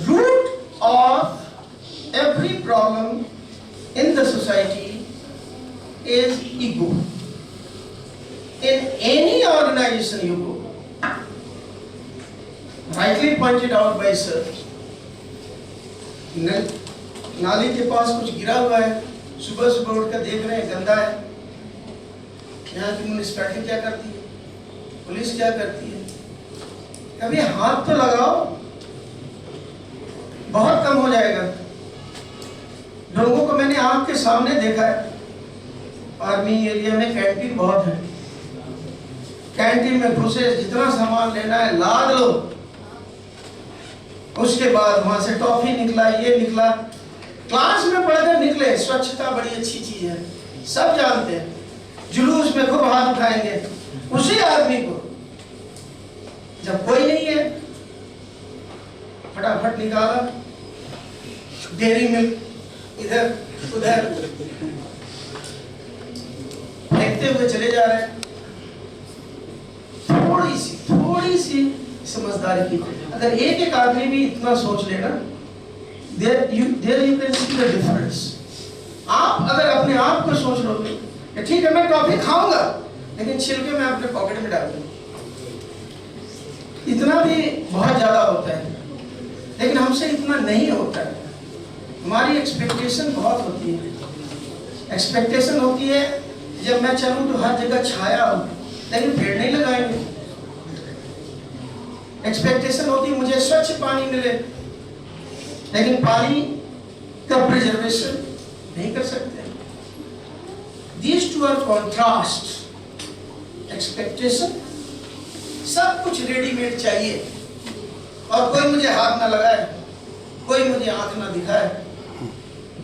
root of every problem in the society is ego. In any organization you go, rightly pointed out by sir, नाली के पास कुछ गिरा हुआ है, सुबह सुबह उठकर देख रहे हैं गंदा है। यहाँ की म्युनिसिपैलिटी क्या करती है, पुलिस क्या करती है? कभी हाथ तो लगाओ, बहुत कम हो जाएगा। लोगों को मैंने आंख के सामने देखा है, आर्मी एरिया में कैंटीन बहुत है, कैंटीन में घुसे जितना सामान लेना है लाद लो, उसके बाद वहां से टॉफी निकला, ये निकला, क्लास में पढ़कर निकले। स्वच्छता बड़ी अच्छी चीज है, सब जानते हैं, जुलूस में खूब हाथ उठाएंगे। उसी आदमी को जब कोई नहीं है, फटाफट निकाला, डेयरी मिल्क इधर उधर फेंकते हुए चले जा रहे हैं। थोड़ी सी समझदारी की, अगर एक एक आदमी भी इतना सोच लेना, there you can see the difference. आप अगर अपने आप को सोच लोगे कि ठीक है मैं टॉफी खाऊंगा, लेकिन छिलके मैं अपने पॉकेट में डाल दूंगा, इतना भी बहुत ज्यादा होता है, लेकिन हमसे इतना नहीं होता है। हमारी एक्सपेक्टेशन बहुत होती है। एक्सपेक्टेशन होती है जब मैं चलूं तो हर जगह छाया हो, लेकिन पेड़ नहीं लगाएंगे। एक्सपेक्टेशन होती है मुझे स्वच्छ पानी मिले, लेकिन पानी का प्रिजर्वेशन नहीं कर सकते। These two are contrast. Expectation, सब कुछ रेडीमेड चाहिए, और कोई मुझे हाथ ना लगाए, कोई मुझे आंख ना दिखाए,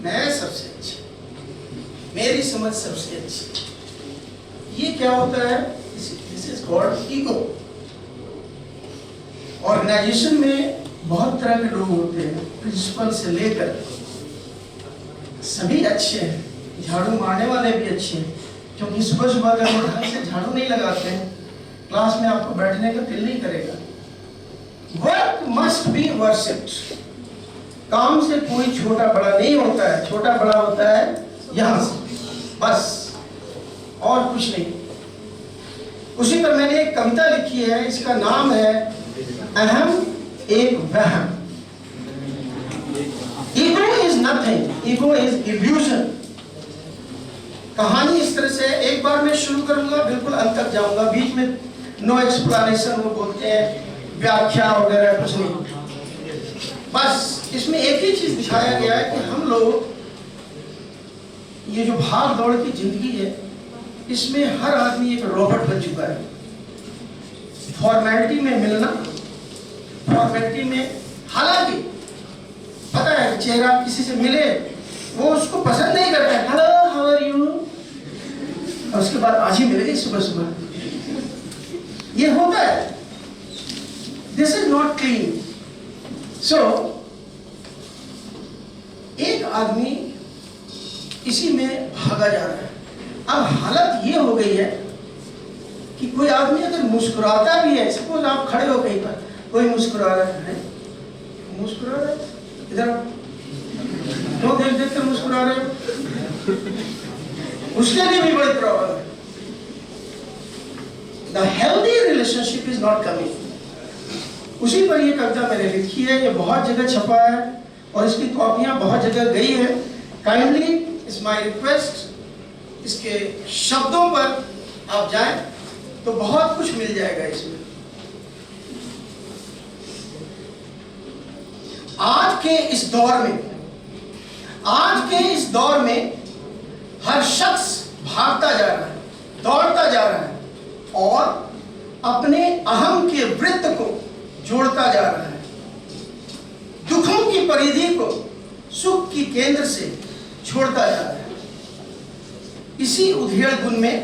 मैं सबसे अच्छा, मेरी समझ सबसे अच्छी। ये क्या होता है? This is called ego. Organisation में बहुत तरह के लोग होते हैं, प्रिंसिपल से लेकर सभी अच्छे हैं, झाड़ू मारने वाले भी अच्छे हैं, क्योंकि सुबह सुबह अगर वो ढंग से झाड़ू नहीं लगाते हैं, क्लास में आपको बैठने का दिल नहीं करेगा। Work must be worshipped. काम से कोई छोटा बड़ा नहीं होता है, छोटा बड़ा होता है यहाँ से, बस और कुछ नहीं। उसी पर मैंने एक कविता लिखी है, इसका नाम है अहम एक वहम। Ego is nothing, ego is illusion. कहानी इस तरह से, एक बार मैं शुरू करूंगा, बिल्कुल अंत तक जाऊंगा, बीच में नो एक्सप्लेनेशन वो बोलते हैं, व्याख्या वगैरह कुछ नहीं। बस इसमें एक ही चीज दिखाया गया है कि हम लोग, ये जो भाग दौड़ की जिंदगी है, इसमें हर आदमी एक रोबोट बन चुका है। फॉर्मेलिटी में मिलना, फॉर्मेलिटी में, हालांकि पता है चेहरा किसी से मिले वो उसको पसंद नहीं करता है, हेलो हाउ आर यू, और उसके बाद आज ही मिलेगी सुबह सुबह, ये होता है। This is not clean. So एक आदमी इसी में भागा जा रहा है। अब हालत ये हो गई है कि कोई आदमी अगर मुस्कुराता भी है, सपोज आप खड़े हो कहीं पर, कोई मुस्कुरा रहा है, मुस्कुरा रहा है, इधर तो देख कर मुस्कुरा रहे हो, उसके लिए भी बड़ी प्रॉब्लम है। The healthy relationship is not coming. उसी पर ये कविता मैंने लिखी है, ये बहुत जगह छपा है और इसकी कॉपियां बहुत जगह गई है। काइंडली इज माय रिक्वेस्ट, इसके शब्दों पर आप जाएं तो बहुत कुछ मिल जाएगा इसमें। आज के इस दौर में हर शख्स भागता जा रहा है, दौड़ता जा रहा है और अपने अहम के वृत्त को जोड़ता जा रहा है। दुखों की परिधि को सुख की केंद्र से छोड़ता जा रहा है। इसी उधेड़ गुण में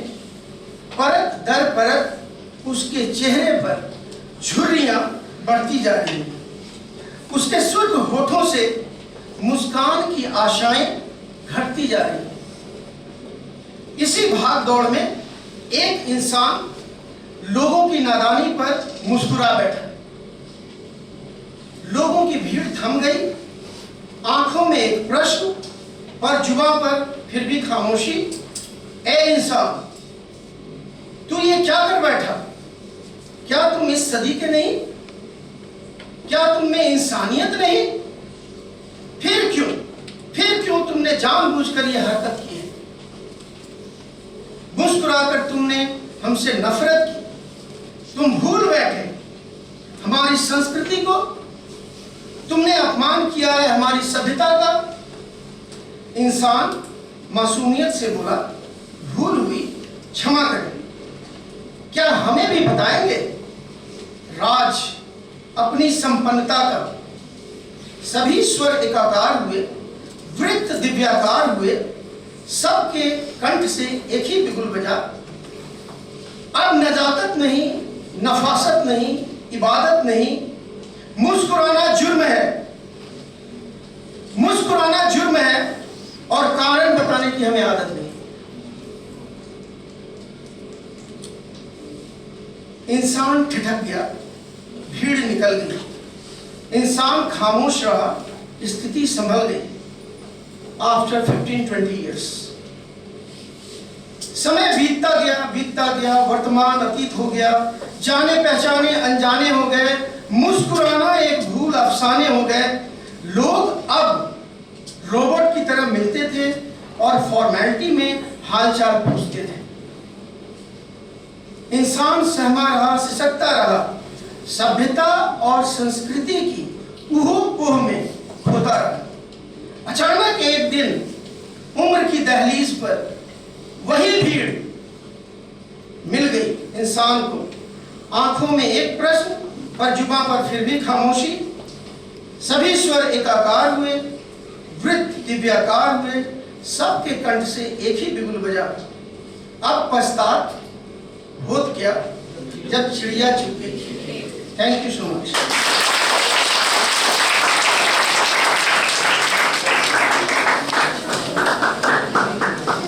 परत दर परत उसके चेहरे पर झुर्रियां बढ़ती जा रही हैं। उसके सुर्ख होठों से मुस्कान की आशाएं घटती जा रही हैं। इसी भाग दौड़ में एक इंसान लोगों की नादानी पर मुस्कुरा बैठा, लोगों की भीड़ थम गई, आंखों में एक प्रश्न पर जुबां पर फिर भी खामोशी। ए इंसान, तू ये क्या कर बैठा? क्या तुम इस सदी के नहीं? क्या तुम में इंसानियत नहीं? फिर क्यों तुमने जानबूझकर यह हरकत की है? मुस्कुराकर तुमने हमसे नफरत की। तुम भूल बैठे हमारी संस्कृति को, तुमने अपमान किया है हमारी सभ्यता का। इंसान मासूमियत से बोला, भूल हुई, क्षमा करें। क्या हमें भी बताएंगे? राज अपनी संपन्नता का, सभी स्वर एकाकार हुए, वृत्त दिव्याकार हुए, सबके कंठ से एक ही बिगुल बजा। अब नजाकत नहीं, नफासत नहीं, इबादत नहीं, मुस्कुराना जुर्म है। मुस्कुराना जुर्म है और कारण बताने की हमें आदत नहीं। इंसान ठिठक गया, भीड़ निकल गई, इंसान खामोश रहा, स्थिति संभल गई। आफ्टर 15-20 years समय बीतता गया, वर्तमान अतीत हो गया, जाने पहचाने अनजाने हो गए, मुस्कुराना एक भूल अफसाने हो गए। लोग अब रोबोट की तरह मिलते थे और फॉर्मेलिटी में हालचाल पूछते थे। इंसान सहमा रहा, सिसकता रहा, सभ्यता और संस्कृति की ऊह-पोह में खोता रहा। अचानक एक दिन उम्र की दहलीज पर वही भीड़ मिल गई इंसान को। आंखों में एक प्रश्न पर जुबां पर फिर भी खामोशी। सभी स्वर एकाकार हुए, वृत्त दिव्याकार हुए, सबके कंठ से एक ही बिगुल बजा। अब पश्चात होत क्या जब चिड़िया चुप गई। Thank you so much.